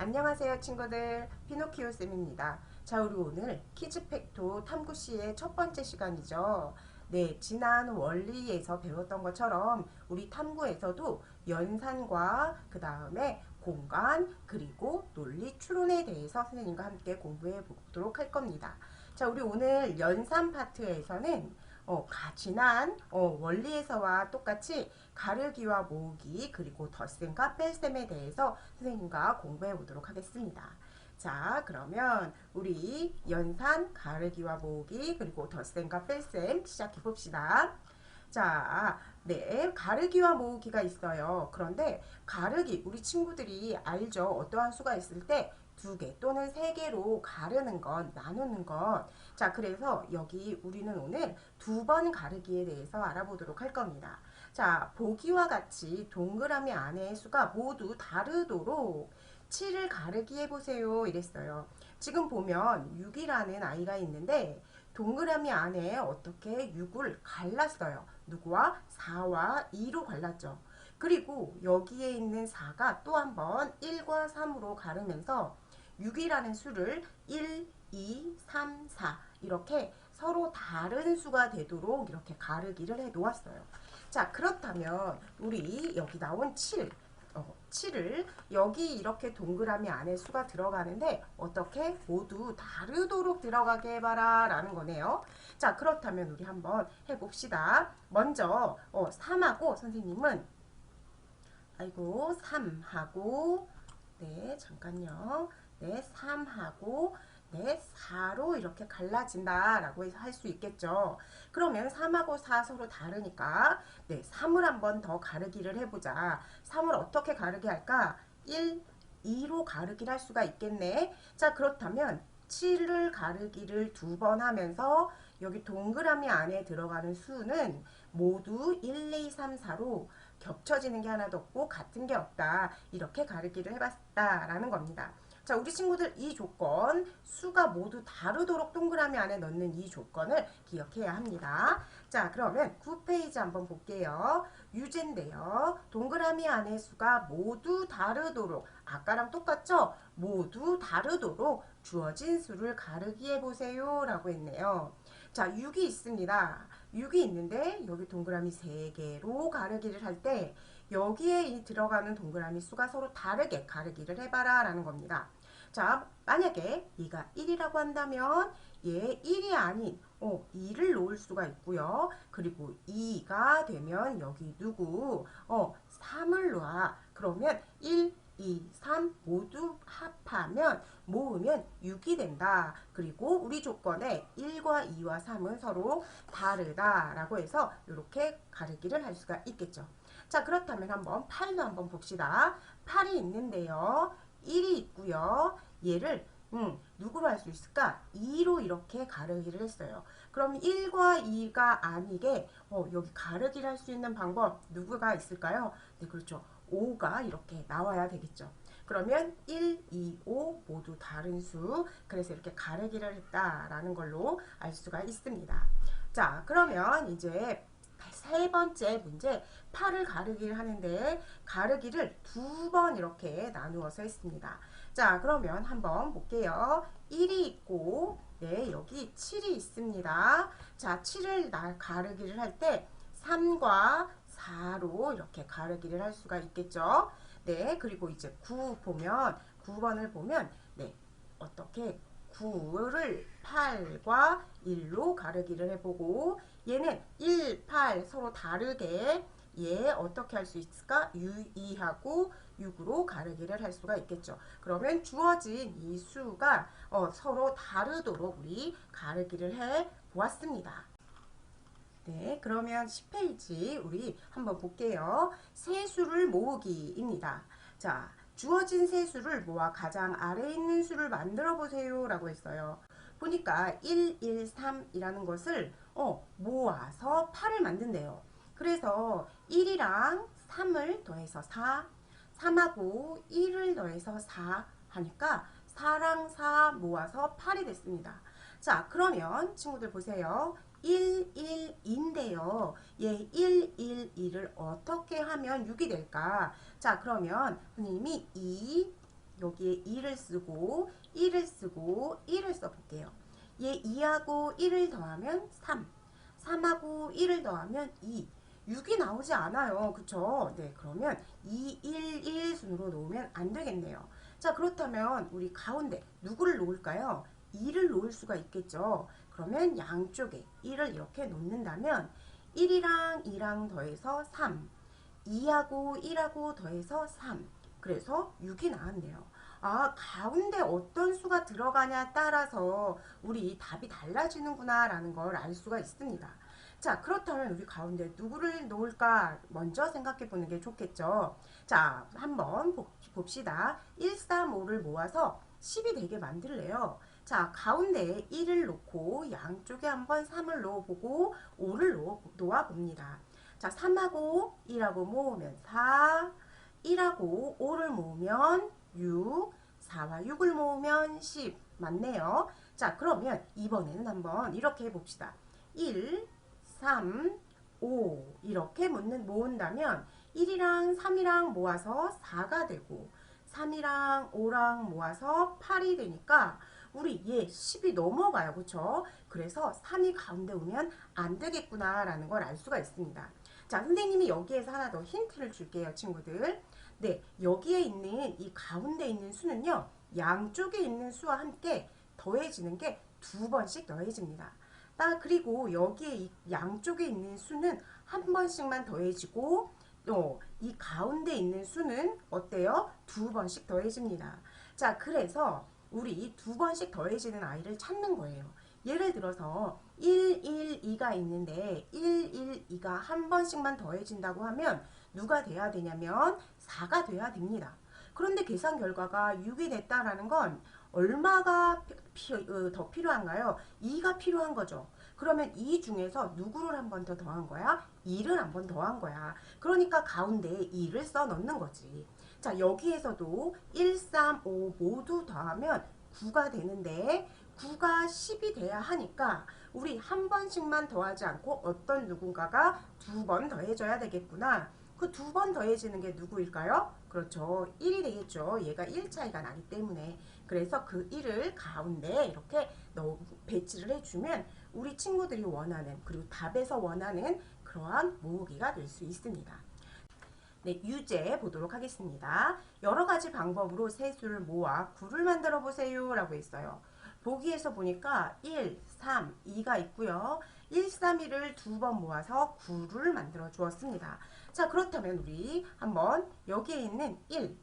안녕하세요 친구들, 피노키오 쌤입니다. 자, 우리 오늘 키즈팩토 탐구시의 첫 번째 시간이죠. 네, 지난 원리에서 배웠던 것처럼 우리 탐구에서도 연산과 그 다음에 공간 그리고 논리 추론에 대해서 선생님과 함께 공부해 보도록 할 겁니다. 자, 우리 오늘 연산 파트에서는 지난 원리에서와 똑같이 가르기와 모으기 그리고 덧셈과 뺄셈에 대해서 선생님과 공부해 보도록 하겠습니다. 자, 그러면 우리 연산, 가르기와 모으기 그리고 덧셈과 뺄셈 시작해 봅시다. 자, 네, 가르기와 모으기가 있어요. 그런데 가르기, 우리 친구들이 알죠? 어떠한 수가 있을 때 두 개 또는 세 개로 가르는 것, 나누는 것. 자, 그래서 여기 우리는 오늘 두 번 가르기에 대해서 알아보도록 할 겁니다. 자, 보기와 같이 동그라미 안의 수가 모두 다르도록 7을 가르기 해보세요. 이랬어요. 지금 보면 6이라는 아이가 있는데 동그라미 안에 어떻게 6을 갈랐어요. 누구와? 4와 2로 갈랐죠. 그리고 여기에 있는 4가 또 한 번 1과 3으로 가르면서 6이라는 수를 1, 2, 3, 4 이렇게 서로 다른 수가 되도록 이렇게 가르기를 해 놓았어요. 자, 그렇다면 우리 여기 나온 7을 여기 이렇게 동그라미 안에 수가 들어가는데 어떻게 모두 다르도록 들어가게 해봐라 라는 거네요. 자, 그렇다면 우리 한번 해봅시다. 먼저 3하고 선생님은 3하고 네, 잠깐요. 네, 3하고 네, 4로 이렇게 갈라진다 라고 해서 할 수 있겠죠. 그러면 3하고 4 서로 다르니까 네, 3을 한번 더 가르기를 해보자. 3을 어떻게 가르기 할까? 1, 2로 가르기를 할 수가 있겠네. 자, 그렇다면 7을 가르기를 두 번 하면서 여기 동그라미 안에 들어가는 수는 모두 1, 2, 3, 4로 겹쳐지는 게 하나도 없고 같은 게 없다. 이렇게 가르기를 해봤다라는 겁니다. 자, 우리 친구들 이 조건, 수가 모두 다르도록 동그라미 안에 넣는 이 조건을 기억해야 합니다. 자, 그러면 9페이지 한번 볼게요. 유제인데요. 동그라미 안에 수가 모두 다르도록, 아까랑 똑같죠? 모두 다르도록 주어진 수를 가르기 해보세요 라고 했네요. 자, 6이 있습니다. 6이 있는데 여기 동그라미 3개로 가르기를 할 때 여기에 들어가는 동그라미 수가 서로 다르게 가르기를 해봐라 라는 겁니다. 자, 만약에 얘가 1이라고 한다면 얘 1이 아닌 2를 놓을 수가 있고요. 그리고 2가 되면 여기 누구? 3을 놓아. 그러면 1, 2, 3 모두 합하면 모으면 6이 된다. 그리고 우리 조건에 1과 2와 3은 서로 다르다라고 해서 이렇게 가르기를 할 수가 있겠죠. 자, 그렇다면 한번 8도 한번 봅시다. 8이 있는데요. 1이 있고요. 얘를 누구로 할 수 있을까? 2로 이렇게 가르기를 했어요. 그럼 1과 2가 아니게 여기 가르기를 할 수 있는 방법 누구가 있을까요? 네, 그렇죠. 5가 이렇게 나와야 되겠죠. 그러면 1, 2, 5 모두 다른 수. 그래서 이렇게 가르기를 했다라는 걸로 알 수가 있습니다. 자, 그러면 이제 세 번째 문제 8을 가르기를 하는데 가르기를 두 번 이렇게 나누어서 했습니다. 자, 그러면 한번 볼게요. 1이 있고 네, 여기 7이 있습니다. 자, 7을 가르기를 할 때 3과 4로 이렇게 가르기를 할 수가 있겠죠. 네, 그리고 이제 9번을 보면 네, 어떻게 9를 8과 1로 가르기를 해보고 얘는 1, 8 서로 다르게 얘 어떻게 할 수 있을까? 2하고 6으로 가르기를 할 수가 있겠죠. 그러면 주어진 이 수가 서로 다르도록 우리 가르기를 해 보았습니다. 네, 그러면 10페이지 우리 한번 볼게요. 세수를 모으기입니다. 자, 주어진 세수를 모아 가장 아래에 있는 수를 만들어 보세요 라고 했어요. 보니까 1, 1, 3이라는 것을 모아서 8을 만든대요. 그래서 1이랑 3을 더해서 4, 3하고 1을 더해서 4 하니까 4랑 4 모아서 8이 됐습니다. 자, 그러면 친구들 보세요. 1, 1인데요. 얘 1, 1, 2를 어떻게 하면 6이 될까? 자, 그러면 선생님이 2, 여기에 2를 쓰고 1을 쓰고 1을 써볼게요. 얘 2하고 1을 더하면 3, 3하고 1을 더하면 2, 6이 나오지 않아요. 그쵸? 네, 그러면 2, 1, 1 순으로 놓으면 안 되겠네요. 자, 그렇다면 우리 가운데 누구를 놓을까요? 2를 놓을 수가 있겠죠. 그러면 양쪽에 1을 이렇게 놓는다면 1이랑 2랑 더해서 3, 2하고 1하고 더해서 3, 그래서 6이 나왔네요. 아, 가운데 어떤 수가 들어가냐 따라서 우리 답이 달라지는구나 라는 걸 알 수가 있습니다. 자, 그렇다면 우리 가운데 누구를 놓을까 먼저 생각해 보는 게 좋겠죠. 자, 한번 봅시다. 1, 3, 5를 모아서 10이 되게 만들래요. 자, 가운데에 1을 놓고 양쪽에 한번 3을 넣어보고 5를 놓아봅니다. 자, 3하고 1하고 모으면 4, 1하고 5를 모으면 6, 4와 6을 모으면 10. 맞네요. 자, 그러면 이번에는 한번 이렇게 해봅시다. 1, 3, 5 이렇게 모은다면 1이랑 3이랑 모아서 4가 되고 3이랑 5랑 모아서 8이 되니까 우리 얘 10이 넘어가요. 그쵸? 그래서 3이 가운데 오면 안 되겠구나 라는 걸 알 수가 있습니다. 자, 선생님이 여기에서 하나 더 힌트를 줄게요, 친구들. 네, 여기에 있는 이 가운데 있는 수는요, 양쪽에 있는 수와 함께 더해지는 게 2번씩 더해집니다. 그리고 여기에 이 양쪽에 있는 수는 한 번씩만 더해지고 이 가운데 있는 수는 어때요? 2번씩 더해집니다. 자, 그래서 우리 2번씩 더해지는 아이를 찾는 거예요. 예를 들어서 1, 1, 2가 있는데 1, 1, 2가 한 번씩만 더해진다고 하면 누가 돼야 되냐면 4가 돼야 됩니다. 그런데 계산 결과가 6이 됐다라는 건 얼마가 더 필요한가요? 2가 필요한 거죠. 그러면 이 중에서 누구를 한 번 더 더한 거야? 2를 한 번 더한 거야. 그러니까 가운데에 2를 써 넣는 거지. 자, 여기에서도 1, 3, 5 모두 더하면 9가 되는데 9가 10이 돼야 하니까 우리 한 번씩만 더하지 않고 어떤 누군가가 2번 더해줘야 되겠구나. 그 2번 더해지는 게 누구일까요? 그렇죠. 1이 되겠죠. 얘가 1 차이가 나기 때문에. 그래서 그 1을 가운데 이렇게 배치를 해주면 우리 친구들이 원하는 그리고 답에서 원하는 그러한 모으기가 될 수 있습니다. 네, 유제 보도록 하겠습니다. 여러 가지 방법으로 세 수를 모아 9를 만들어 보세요 라고 했어요. 보기에서 보니까 1, 3, 2가 있고요. 1, 3, 2를 두 번 모아서 9를 만들어 주었습니다. 자, 그렇다면 우리 한번 여기에 있는 1,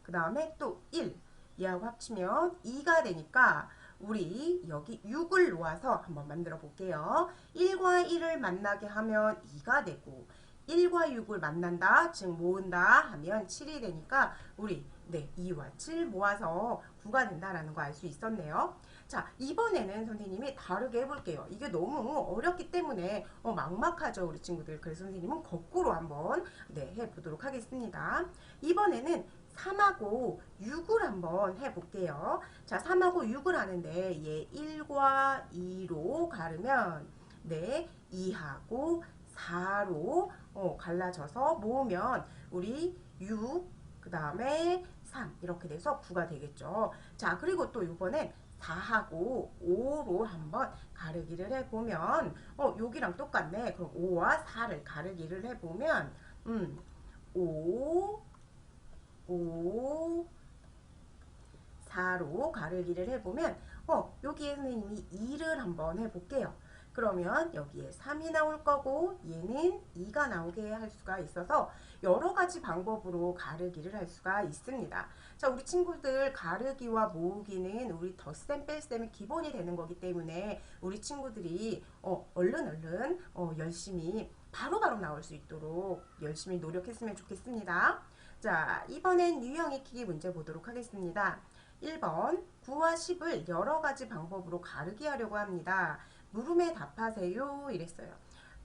그 다음에 또 1, 얘하고 합치면 2가 되니까 우리 여기 6을 놓아서 한번 만들어 볼게요. 1과 1을 만나게 하면 2가 되고 1과 6을 만난다, 즉 모은다 하면 7이 되니까 우리 2와 7 모아서 9가 된다라는 거 알 수 있었네요. 자, 이번에는 선생님이 다르게 해볼게요. 이게 너무 어렵기 때문에 막막하죠, 우리 친구들. 그래서 선생님은 거꾸로 한번 해보도록 하겠습니다. 이번에는 3하고 6을 한번 해볼게요. 자, 3하고 6을 하는데 얘 1과 2로 가르면 2하고 4로 갈라져서 모으면 우리 6, 그 다음에 3 이렇게 돼서 9가 되겠죠. 자, 그리고 또 이번엔 4하고 5로 한번 가르기를 해보면 여기랑 똑같네. 그럼 5와 4를 가르기를 해보면 5, 5, 4로 가르기를 해보면 여기에 선생님이 2를 한번 해볼게요. 그러면 여기에 3이 나올 거고 얘는 2가 나오게 할 수가 있어서 여러 가지 방법으로 가르기를 할 수가 있습니다. 자, 우리 친구들 가르기와 모으기는 우리 덧셈 뺄셈이 기본이 되는 거기 때문에 우리 친구들이 얼른 열심히 바로바로 나올 수 있도록 열심히 노력했으면 좋겠습니다. 자, 이번엔 유형 익히기 문제 보도록 하겠습니다. 1번 9와 10을 여러 가지 방법으로 가르기 하려고 합니다. 물음에 답하세요 이랬어요.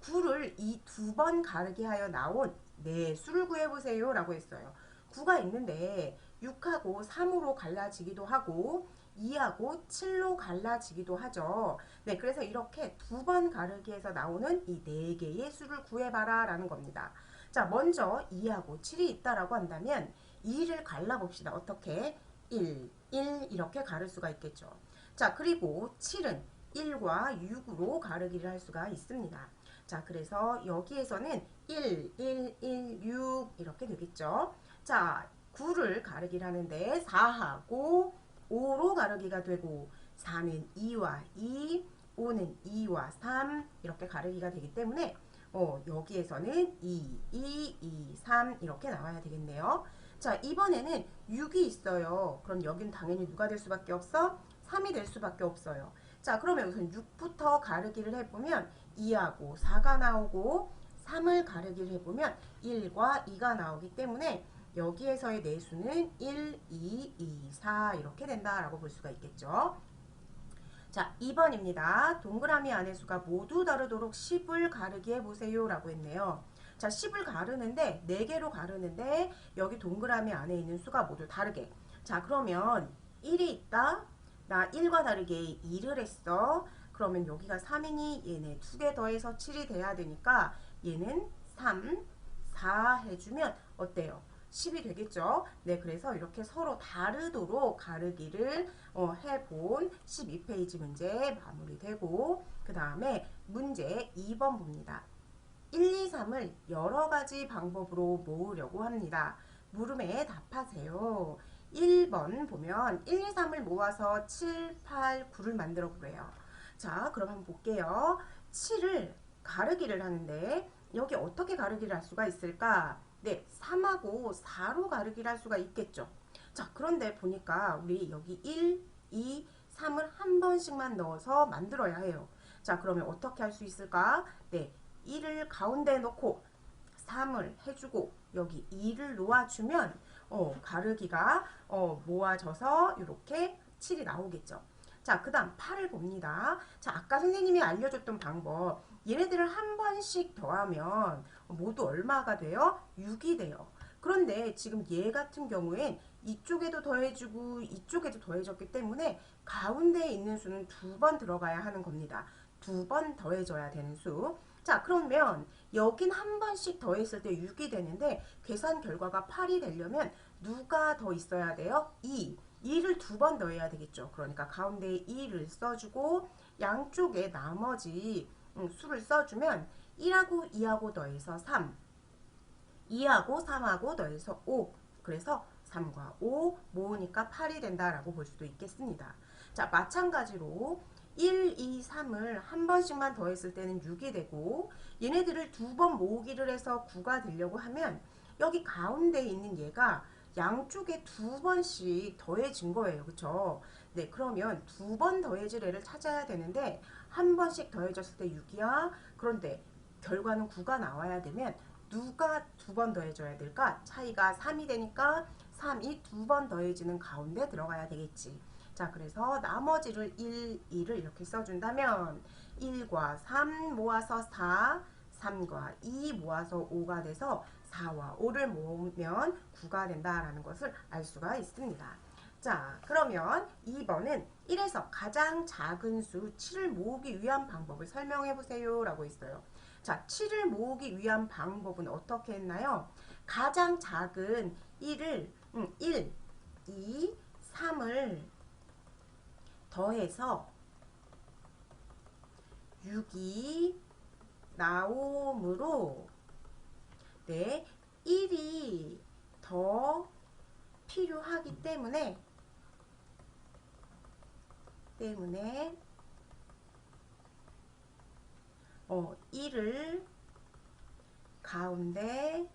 9를 이 두 번 가르기 하여 나온 수를 구해보세요 라고 했어요. 9가 있는데 6하고 3으로 갈라지기도 하고 2하고 7로 갈라지기도 하죠. 그래서 이렇게 두 번 가르기에서 나오는 이 4개의 수를 구해봐라 라는 겁니다. 자, 먼저 2하고 7이 있다라고 한다면 2를 갈라봅시다. 어떻게? 1, 1 이렇게 가를 수가 있겠죠. 자, 그리고 7은 1과 6으로 가르기를 할 수가 있습니다. 자, 그래서 여기에서는 1, 1, 1, 6 이렇게 되겠죠. 자, 9를 가르기를 하는데 4하고 5로 가르기가 되고 4는 2와 2, 5는 2와 3 이렇게 가르기가 되기 때문에 여기에서는 2, 2, 2, 3 이렇게 나와야 되겠네요. 자, 이번에는 6이 있어요. 그럼 여기는 당연히 누가 될 수밖에 없어? 3이 될 수밖에 없어요. 자, 그러면 우선 6부터 가르기를 해보면 2하고 4가 나오고 3을 가르기를 해보면 1과 2가 나오기 때문에 여기에서의 내수는 1, 2, 2, 4 이렇게 된다라고 볼 수가 있겠죠. 자, 2번입니다. 동그라미 안의 수가 모두 다르도록 10을 가르기 해보세요 라고 했네요. 자, 10을 가르는데 4개로 가르는데 여기 동그라미 안에 있는 수가 모두 다르게. 자, 그러면 1이 있다. 나 1과 다르게 2를 했어. 그러면 여기가 3이니 얘네 2개 더해서 7이 돼야 되니까 얘는 3, 4 해주면 어때요? 10이 되겠죠. 네, 그래서 이렇게 서로 다르도록 가르기를 해본 12페이지 문제 마무리되고 그 다음에 문제 2번 봅니다. 1, 2, 3을 여러 가지 방법으로 모으려고 합니다. 물음에 답하세요. 1번 보면 1, 2, 3을 모아서 7, 8, 9를 만들어 보래요. 자, 그럼 한번 볼게요. 7을 가르기를 하는데 여기 어떻게 가르기를 할 수가 있을까? 네, 3하고 4로 가르기를 할 수가 있겠죠. 자, 그런데 보니까 우리 여기 1, 2, 3을 한 번씩만 넣어서 만들어야 해요. 자, 그러면 어떻게 할 수 있을까? 네, 1을 가운데 놓고 3을 해주고 여기 2를 놓아주면 가르기가 모아져서 이렇게 7이 나오겠죠. 자, 그 다음 8을 봅니다. 자, 아까 선생님이 알려줬던 방법 얘네들을 한 번씩 더하면 모두 얼마가 돼요? 6이 돼요. 그런데 지금 얘 같은 경우엔 이쪽에도 더해주고 이쪽에도 더해졌기 때문에 가운데에 있는 수는 2번 들어가야 하는 겁니다. 2번 더해져야 되는 수. 자, 그러면 여긴 한 번씩 더했을 때 6이 되는데 계산 결과가 8이 되려면 누가 더 있어야 돼요? 2. 2를 2번 더해야 되겠죠. 그러니까 가운데에 2를 써주고 양쪽에 나머지 수를 써주면 1하고 2하고 더해서 3, 2하고 3하고 더해서 5. 그래서 3과 5 모으니까 8이 된다라고 볼 수도 있겠습니다. 자, 마찬가지로 1, 2, 3을 한 번씩만 더했을 때는 6이 되고 얘네들을 2번 모으기를 해서 9가 되려고 하면 여기 가운데 있는 얘가 양쪽에 2번씩 더해진 거예요. 그쵸? 네, 그러면 2번 더해질 애를 찾아야 되는데 한 번씩 더해졌을 때 6이야. 그런데 결과는 9가 나와야 되면 누가 2번 더해줘야 될까? 차이가 3이 되니까 3이 2번 더해지는 가운데 들어가야 되겠지. 자, 그래서 나머지를 1, 2를 이렇게 써준다면 1과 3 모아서 4, 3과 2 모아서 5가 돼서 4와 5를 모으면 9가 된다라는 것을 알 수가 있습니다. 자, 그러면 2번은 1에서 가장 작은 수 7을 모으기 위한 방법을 설명해 보세요 라고 있어요. 자, 7을 모으기 위한 방법은 어떻게 했나요? 가장 작은 1을 1, 2, 3을 더해서 6이 나오므로 네, 1이 더 필요하기 때문에 1을 가운데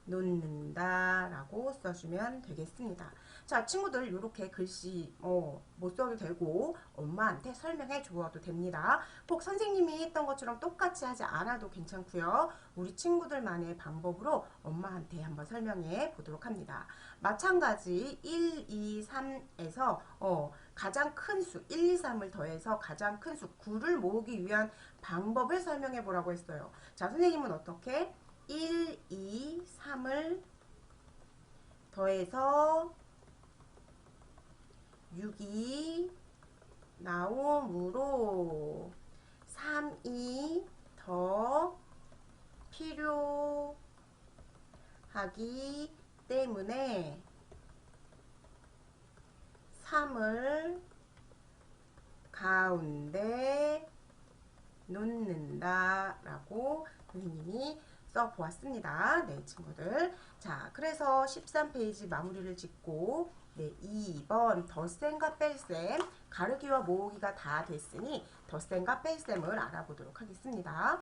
놓는다 라고 써주면 되겠습니다. 자, 친구들 이렇게 글씨 못 써도 되고 엄마한테 설명해 주어도 됩니다. 꼭 선생님이 했던 것처럼 똑같이 하지 않아도 괜찮고요. 우리 친구들만의 방법으로 엄마한테 한번 설명해 보도록 합니다. 마찬가지 1, 2, 3에서 가장 큰 수 1, 2, 3을 더해서 가장 큰 수 9를 모으기 위한 방법을 설명해 보라고 했어요. 자, 선생님은 어떻게? 1, 2, 3을 더해서 6이 나오므로 3이 더 필요하다 하기 때문에 3을 가운데 놓는다 라고 선생님이 써보았습니다. 네, 친구들. 자, 그래서 13페이지 마무리를 짓고 네, 2번 덧셈과 뺄셈, 가르기와 모으기가 다 됐으니 덧셈과 뺄셈을 알아보도록 하겠습니다.